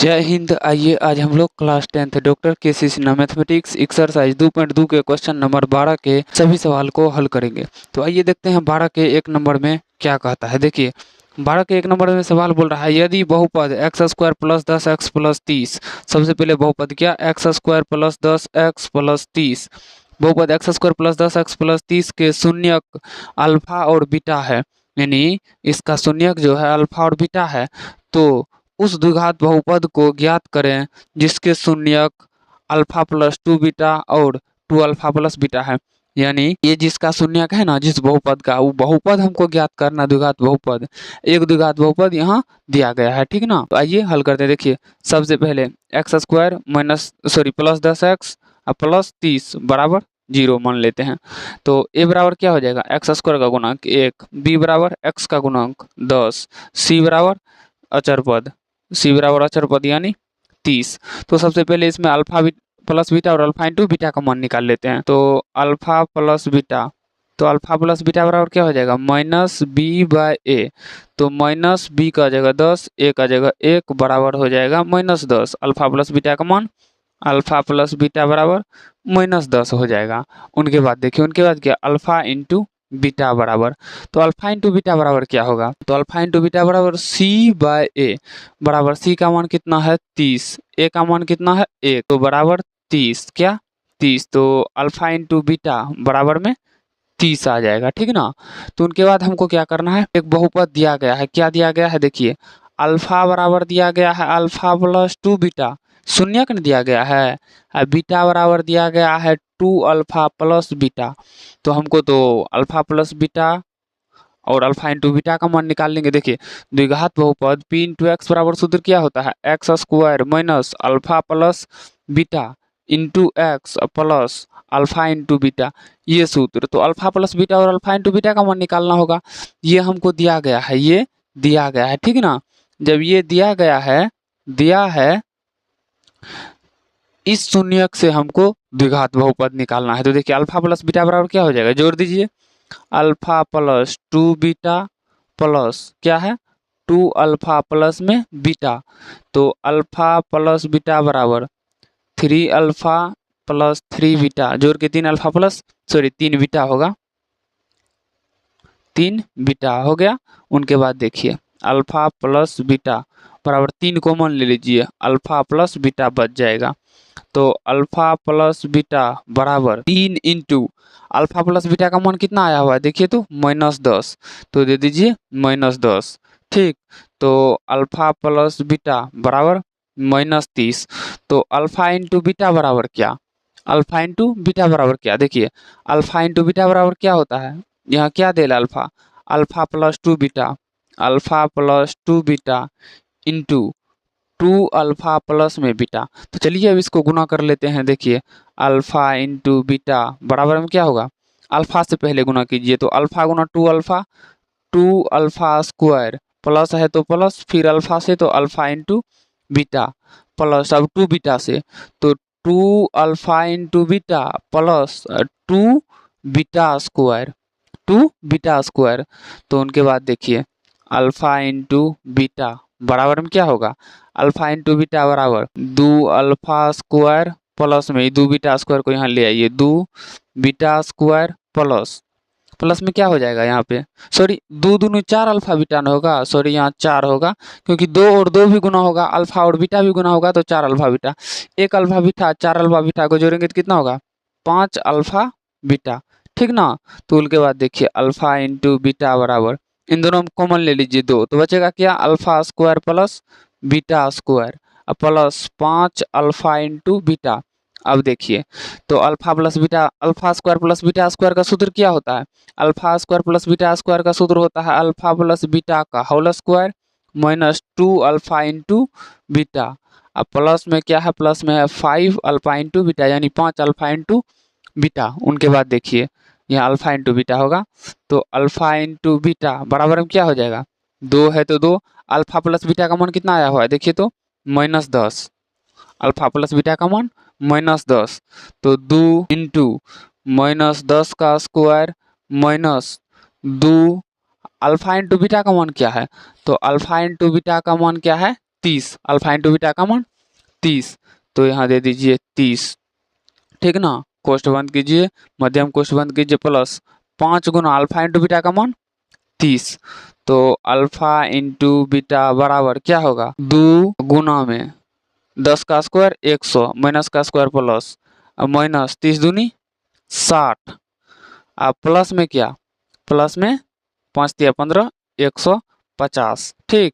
जय हिंद। आइए आज हम लोग class 10th doctor KC. Sinha mathematics exercise 2.2 के क्वेश्चन नंबर 12 के सभी सवाल को हल करेंगे। तो आइए देखते हैं 12 के 1 नंबर में क्या कहता है। देखिए 12 के 1 नंबर में सवाल बोल रहा है, यदि बहुपद x square plus 10x plus 30। सबसे पहले बहुपद क्या, x square plus 10x plus 30। बहुपद x square plus 10x plus 30 के शून्यक अल्फा और बीटा है, यानी इसका शून्यक जो है अल्फा और बीटा है। तो उस द्विघात बहुपद को ज्ञात करें जिसके शून्यक अल्फा प्लस 2 बीटा और 2 अल्फा प्लस बीटा है। यानी ये जिसका शून्यक है ना, जिस बहुपद का, वो बहुपद हमको ज्ञात करना, द्विघात बहुपद। एक द्विघात बहुपद यहाँ दिया गया है, ठीक ना। तो आइए हल करते हैं। देखिए सबसे पहले x square plus 10x plus 30 बराबर 0 मान लेते हैं। तो ए बराबर क्या हो जाएगा, एक्स स्क्वायर का गुणांक 1, बी बराबर एक्स का गुणांक 10, सी बराबर अचर पद यानी 30। तो सबसे पहले इसमें अल्फा प्लस बीटा और अल्फा इंटू बीटा का मान निकाल लेते हैं। तो अल्फा प्लस बीटा, तो अल्फा प्लस बीटा बराबर क्या हो जाएगा, माइनस बी बाय ए। तो माइनस बी का जगह 10, ए का जगह 1 बराबर हो जाएगा -10। अल्फा प्लस बीटा का मान, अल्फा प्लस बीटा बराबर -10 हो जाएगा। उनके बाद देखिए, उनके बाद क्या, अल्फा इंटू बीटा बराबर, तो अल्फा इंटू बीटा बराबर क्या होगा, तो अल्फा इंटू बीटा बराबर सी बाय ए। बराबर सी का मान कितना है 30, ए का मान कितना है 1, तो बराबर 30, क्या 30। तो अल्फा इंटू बीटा बराबर में 30 आ जाएगा, ठीक ना। तो उनके बाद हमको क्या करना है, एक बहुपद दिया गया है, क्या दिया गया है, देखिए अल्फा बराबर दिया गया है अल्फा प्लस 2 बीटा, शून्यक न दिया गया है, बीटा बराबर दिया गया है 2 अल्फा प्लस बीटा। तो हमको तो अल्फा प्लस बीटा और अल्फा इंटू बीटा का मान निकाल लेंगे। देखिए द्विघात बहुपद p इंटू एक्स बराबर सूत्र क्या होता है, x square minus alpha plus beta into x plus alpha into beta, ये सूत्र। तो अल्फा प्लस बीटा और अल्फा इंटू बीटा का मान निकालना होगा। ये हमको दिया गया है, ये दिया गया है, ठीक ना। जब ये दिया है इस शून्यक से हमको द्विघात बहुपद निकालना है। तो देखिए अल्फा प्लस बीटा बराबर क्या हो जाएगा, जोड़ दीजिए, अल्फा प्लस 2 बीटा प्लस क्या है 2 अल्फा प्लस में बीटा। तो अल्फा प्लस बीटा बराबर 3 अल्फा प्लस 3 बीटा, जोड़ के 3 बीटा होगा, 3 बीटा हो गया। उनके बाद देखिए अल्फा प्लस बीटा बराबर 3 कॉमन ले लीजिए, अल्फा प्लस बीटा बच जाएगा। तो अल्फा प्लस बीटा बराबर 3 इंटू अल्फा प्लस बीटा का मान कितना आया हुआ है, देखिए तो -10, तो दे दीजिए -10, ठीक। तो अल्फा प्लस बीटा बराबर -30। तो अल्फा इंटू बीटा बराबर क्या, अल्फा इंटू बीटा बराबर क्या, देखिए अल्फा इंटू बीटा बराबर क्या होता है, यहाँ क्या दे alpha, alpha plus 2 beta, alpha plus 2 beta into 2 alpha plus में बीटा। तो चलिए अब इसको गुना कर लेते हैं। देखिए अल्फा इंटू बीटा बराबर में क्या होगा, अल्फा से पहले गुना कीजिए, तो अल्फा गुना 2 अल्फा स्क्वायर, प्लस है तो प्लस, फिर अल्फा से तो अल्फा इंटू बीटा प्लस अब 2 बीटा से, तो 2 alpha into beta plus 2 beta square, 2 beta square. तो उनके बाद देखिए अल्फा इंटू बीटा बराबर में क्या होगा, अल्फा इंटू बीटा बराबर 2 अल्फा स्क्वायर प्लस में 2 बीटा स्क्वायर को यहाँ ले आइए, 2 बीटा स्क्वायर प्लस प्लस में क्या हो जाएगा यहाँ पे, सॉरी 2 दूनी 4 अल्फा बीटा न होगा, सॉरी यहाँ 4 होगा, क्योंकि 2 और 2 भी गुना होगा, अल्फा और बीटा भी गुना होगा, तो 4 alpha beta. 1 alpha beta 4 alpha beta को जोड़ेंगे तो कितना होगा, 5 अल्फा बीटा, ठीक ना। तो उसके बाद देखिए अल्फा इंटू बीटा बराबर, इन दोनों में कॉमन ले लीजिए 2, तो बचेगा क्या, alpha square plus beta square plus 5 alpha into beta. अब देखिए तो alpha plus beta, alpha square plus beta square का सूत्र क्या होता है, alpha square plus beta square का सूत्र होता है अल्फा प्लस बीटा का whole square minus 2 alpha into beta. अब प्लस में क्या है, प्लस में है 5 अल्फा इंटू बीटा, यानी 5 अल्फा इंटू बीटा। उनके बाद देखिए यहाँ अल्फा इंटू बीटा होगा, तो अल्फा इंटू बीटा बराबर में क्या हो जाएगा, 2 है तो 2, अल्फा प्लस बीटा का मान कितना आया हुआ है, देखिए तो -10, अल्फा प्लस बीटा का मान -10। तो 2 इंटू -10 का square minus 2, alpha into beta का मान क्या है, तो अल्फा इंटू बीटा का मान क्या है 30, अल्फा इंटू बीटा का मान 30, तो यहाँ दे दीजिए 30, ठीक ना। कोष्ठ बंद कीजिए, मध्यम कोष्ठ बंद कीजिए, प्लस 5 गुना अल्फा इंटू बीटा का मान 30, तो अल्फा इंटू बीटा बराबर क्या होगा, 2 गुना में 10 का स्क्वायर 100 माइनस का स्क्वायर प्लस, अब माइनस 30 दूनी 60, अब प्लस में क्या, प्लस में 5 तिया 15 150, ठीक।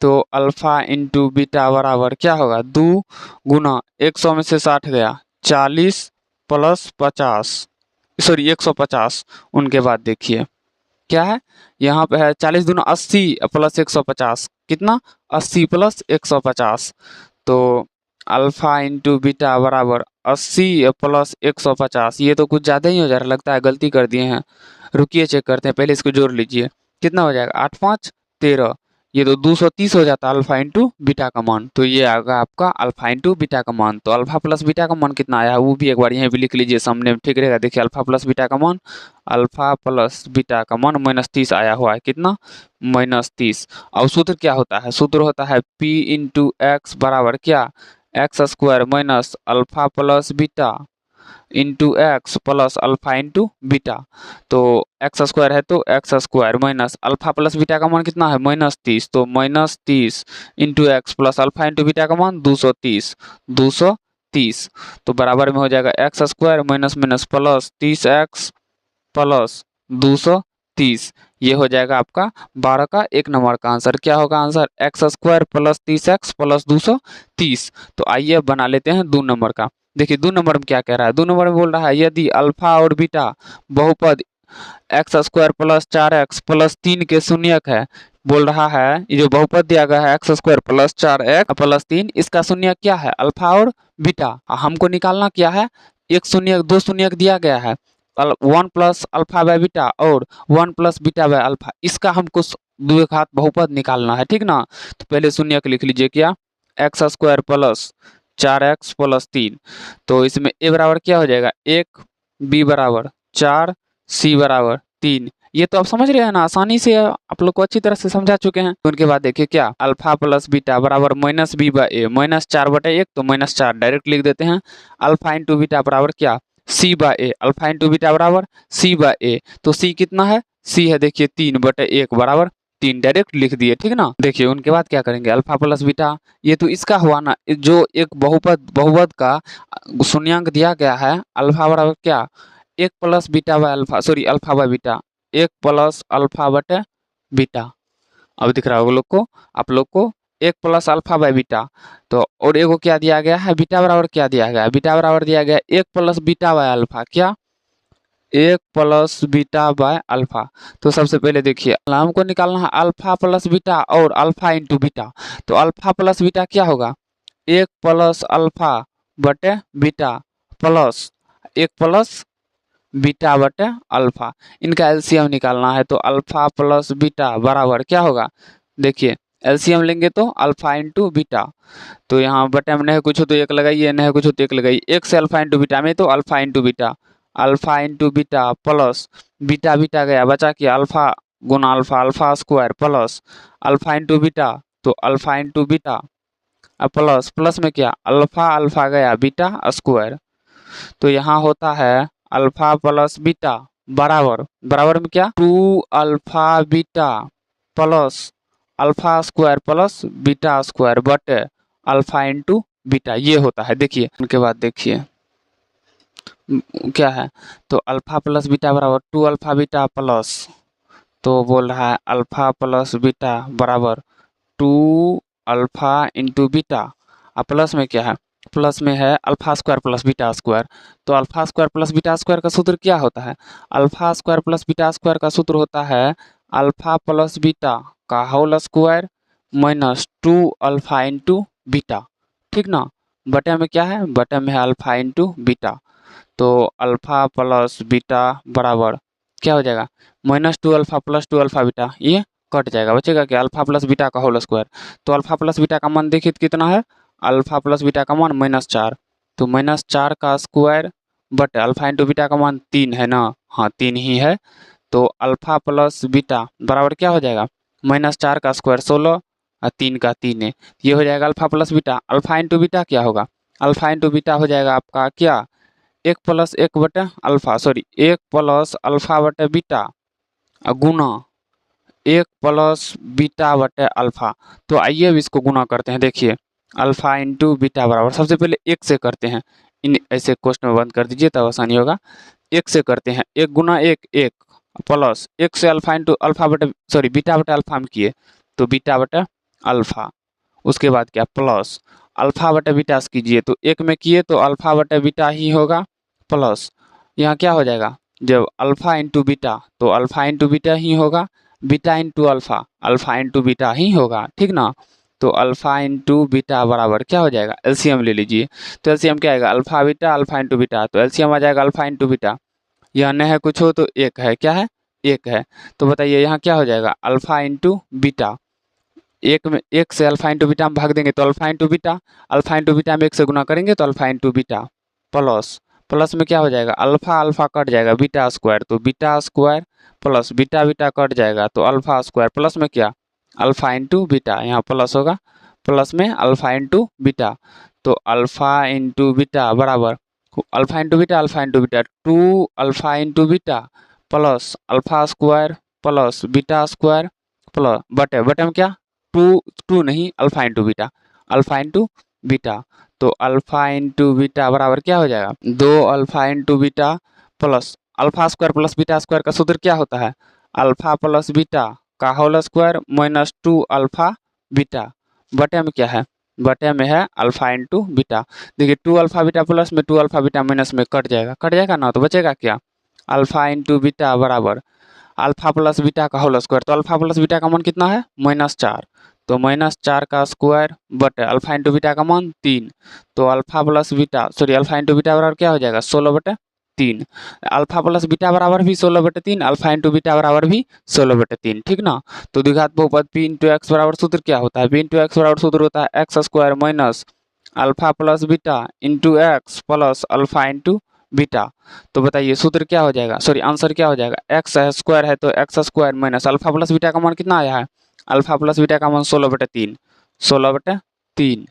तो अल्फा इंटू बीटा बराबर क्या होगा, 2 गुना 100 में से 60 गया 40 प्लस 50, सॉरी 150, उनके बाद देखिए क्या है, यहाँ पे है 40 दूना 80 प्लस 150, कितना 80 प्लस 150, तो अल्फा इंटू बीटा बराबर 80 प्लस 150, ये तो कुछ ज़्यादा ही हो जा रहा है, लगता है गलती कर दिए हैं, रुकिए चेक करते हैं, पहले इसको जोड़ लीजिए, कितना हो जाएगा 8 5 13, ये तो 230 हो जाता है अल्फा इंटू बीटा का मान, तो ये आएगा आपका अल्फा इंटू बीटा का मान। तो अल्फा प्लस बीटा का मान कितना आया है वो भी एक बार यहीं पे लिख लीजिए सामने, ठीक रहेगा। देखिए अल्फा प्लस बीटा का मान, अल्फा प्लस बीटा का मान -30 आया हुआ है, कितना -30। और सूत्र क्या होता है, सूत्र होता है p इंटू एक्स बराबर क्या, x square minus alpha plus beta into x plus alpha into beta, तो एक्स स्क्वायर है तो x square minus alpha plus beta का मान कितना है -30, तो -30 into x plus alpha into beta का मान 230, 230, तो बराबर में हो जाएगा x square minus minus plus 30x plus 230, ये हो जाएगा आपका 12 का 1 नंबर का आंसर। क्या होगा answer, x square plus 30x plus 230। तो आइए अब बना लेते हैं 2 नंबर का। देखिए 2 नंबर में क्या कह रहा है, 2 नंबर में बोल रहा है यदि अल्फा और बीटा बहुपद x square plus 4x plus 3 के शून्यक है, बोल रहा है ये जो बहुपद दिया गया है x square plus 4x plus 3, इसका शून्यक क्या है अल्फा और बीटा, हमको निकालना क्या है, एक शून्यक 2 शून्यक दिया गया है, 1 प्लस अल्फा बाय बीटा और 1 प्लस बीटा बाय अल्फा, इसका हमको द्विघात बहुपद निकालना है, ठीक ना। तो पहले शून्यक लिख लीजिए क्या, x square plus 4x plus 3, तो इसमें a बराबर क्या हो जाएगा 1, b बराबर 4, c बराबर 3, ये तो आप समझ रहे हैं ना, आसानी से आप लोग को अच्छी तरह से समझा चुके हैं। उनके बाद देखिए क्या, अल्फा प्लस बीटा बराबर माइनस बी बाई ए, -4/1, तो -4 डायरेक्ट लिख देते हैं। अल्फा इंटू बीटा बराबर क्या, C by A, alpha into beta बराबर सी बाई ए, तो सी कितना है, सी है देखिए 3/1 बराबर 3, डायरेक्ट लिख दिए, ठीक ना। देखिए उनके बाद क्या करेंगे, अल्फा प्लस बीटा, ये तो इसका हुआ ना, जो एक बहुपद का शून्यांक दिया गया है, अल्फा बराबर क्या 1 plus beta by alpha, sorry alpha by beta, 1 plus alpha बटे बीटा, अब दिख रहा होगा लोग को, आप लोग को 1 प्लस अल्फा बाय बीटा, तो और एगो क्या दिया गया है, बीटा बराबर क्या दिया गया है, बीटा बराबर दिया गया 1 प्लस बीटा बाय अल्फा, क्या 1 प्लस बीटा बाय अल्फा। तो सबसे पहले देखिए हमको निकालना है अल्फा प्लस बीटा और अल्फा इंटू बीटा, तो अल्फा प्लस बीटा क्या होगा 1 प्लस अल्फा बटे बीटा प्लस 1 प्लस बीटा बटे अल्फा, इनका एलसीएम निकालना है, तो अल्फा प्लस बीटा बराबर क्या होगा, देखिए एलसीएम लेंगे तो अल्फा इंटू बीटा, तो यहाँ बटे में नहीं कुछ हो तो 1 लगाइए, नहीं कुछ हो तो 1 लगाइए, 1 से अल्फा इंटू बीटा में तो alpha into beta, alpha into beta plus beta beta गया बचा कि अल्फा गुना alpha, alpha square plus alpha into beta, तो alpha into beta plus plus में क्या अल्फा अल्फा गया बीटा स्क्वायर, तो यहाँ होता है अल्फा प्लस बीटा बराबर बराबर में क्या 2 alpha beta plus alpha square plus beta square बटे अल्फा इंटू बीटा, ये होता है। देखिए उनके बाद देखिए क्या है, तो अल्फा प्लस बीटा बराबर 2 अल्फा बीटा प्लस, तो बोल रहा है अल्फा प्लस बीटा बराबर 2 अल्फा इंटू बीटा, और प्लस में क्या है, प्लस में है alpha square plus beta square, तो alpha square plus beta square का सूत्र क्या होता है, alpha square plus beta square का सूत्र होता है अल्फा प्लस बीटा का whole square minus 2 alpha into beta, ठीक ना। बटे में क्या है, बटे में है अल्फा इंटू बीटा, तो अल्फा प्लस बीटा बराबर क्या हो जाएगा -2 अल्फा प्लस 2 अल्फा बीटा, ये कट जाएगा, बचेगा क्या अल्फा प्लस बीटा का होल स्क्वायर, तो अल्फा प्लस बीटा का मान देखिए कितना है, अल्फा प्लस बीटा का मान -4, तो -4 का square but alpha into beta का मान 3 है ना, हाँ 3 ही है, तो अल्फा प्लस बीटा बराबर क्या हो जाएगा -4 का स्क्वायर 16 और 3 का 3 है, ये हो जाएगा alpha plus beta. Alpha into beta क्या होगा, अल्फा इंटू बीटा हो जाएगा आपका क्या, 1 प्लस 1 बटे अल्फा, सॉरी 1 प्लस अल्फा बटे बीटा गुना 1 प्लस बीटा बटे अल्फा। तो आइए अब इसको गुना करते हैं। देखिए अल्फा इंटू बीटा बराबर, सबसे पहले 1 से करते हैं, इन ऐसे क्वेश्चन में बंद कर दीजिए तब आसानी होगा। 1 से करते हैं, 1 गुना 1 1 प्लस 1 से अल्फा इंटू अल्फा बटे सॉरी बीटा बटे अल्फा हम किए तो बीटा बटे अल्फा, उसके बाद क्या प्लस अल्फा बटे बीटा से कीजिए तो 1 में किए तो अल्फा बटे बीटा ही होगा, प्लस यहाँ क्या हो जाएगा, जब अल्फा इंटू बीटा तो अल्फा इंटू बीटा ही होगा, beta into alpha, alpha into beta ही होगा, ठीक ना। तो अल्फा इंटू बीटा बराबर क्या हो जाएगा, एलसीएम ले लीजिए। तो एलसीएम क्या आएगा, alpha beta alpha into beta, तो एलसीएम आ जाएगा अल्फा इंटू बीटा, यह न है कुछ हो तो एक है, क्या है, एक है। तो बताइए यहाँ क्या हो जाएगा, अल्फा इंटू बीटा, एक में 1 से अल्फा इंटू बीटा में भाग देंगे तो alpha into beta, alpha into beta में 1 से गुना करेंगे तो alpha into beta, plus plus में क्या हो जाएगा, अल्फा अल्फा कट जाएगा बीटा स्क्वायर, तो beta square plus beta beta cut जाएगा तो अल्फा स्क्वायर, प्लस में क्या अल्फा इंटू बीटा, यहाँ प्लस होगा, प्लस में अल्फा इंटू बीटा, तो अल्फा इंटू बीटा बराबर alpha into beta 2 alpha into beta plus alpha square plus beta square plus बटे बटे में क्या 2 नहीं alpha into beta, alpha into beta, तो अल्फा इंटू बीटा बराबर क्या हो जाएगा, 2 alpha into beta plus alpha square plus beta square का सूत्र क्या होता है, अल्फा प्लस बीटा का whole square minus 2 alpha beta, बटे में क्या है, बटे में है अल्फा इंटू बीटा। देखिए 2 अल्फा बीटा प्लस में 2 अल्फा बीटा माइनस में कट जाएगा ना, तो बचेगा क्या, अल्फा इंटू बीटा बराबर अल्फा प्लस बीटा का होल स्क्वायर, तो अल्फा प्लस बीटा का मान कितना है -4, तो -4 का स्क्वायर बटे अल्फा इंटू बीटा का मान 3, तो alpha plus beta sorry alpha into beta बराबर क्या हो जाएगा 16/3, अल्फा प्लस बीटा बराबर भी 16/3, अल्फा इंटू बीटा बराबर भी 16/3, ठीक ना। तो द्विघात बहुपद p इंटू एक्स बराबर सूत्र क्या होता है, p इंटू एक्स बराबर सूत्र होता है x square minus alpha plus beta into x plus alpha into beta. तो बताइए सूत्र क्या हो जाएगा, सॉरी आंसर क्या हो जाएगा, एक्स स्क्वायर है तो x square minus alpha plus beta का मान कितना आया है, अल्फा प्लस बीटा का मान 16/3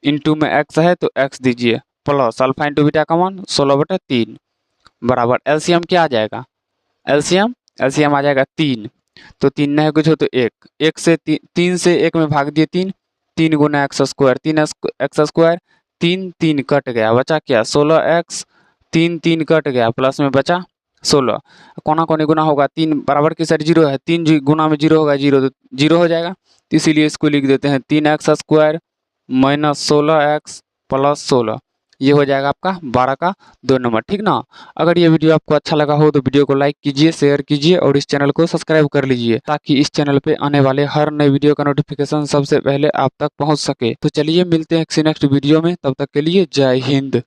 इंटू में एक्स है तो एक्स दीजिए प्लस अल्फा इंटू बीटा का मान 16/3 बराबर एलसीएम क्या आ जाएगा, एलसीएम आ जाएगा 3, तो 3 नहीं कुछ हो तो 1 से 3 से 1 में भाग दिए 3 गुना x square 3 x square 3 cut गया, बचा क्या 16x, 3 कट गया प्लस में बचा 16, कोना कोनी गुना होगा 3 बराबर की साइड 0 है, 3 गुना में 0 होगा 0 तो 0 हो जाएगा, तो इसीलिए इसको लिख देते हैं 3x square minus 16x plus 16, ये हो जाएगा आपका 12 का 2 नंबर, ठीक ना। अगर ये वीडियो आपको अच्छा लगा हो तो वीडियो को लाइक कीजिए, शेयर कीजिए और इस चैनल को सब्सक्राइब कर लीजिए ताकि इस चैनल पे आने वाले हर नए वीडियो का नोटिफिकेशन सबसे पहले आप तक पहुंच सके। तो चलिए मिलते हैं किसी नेक्स्ट वीडियो में, तब तक के लिए जय हिंद।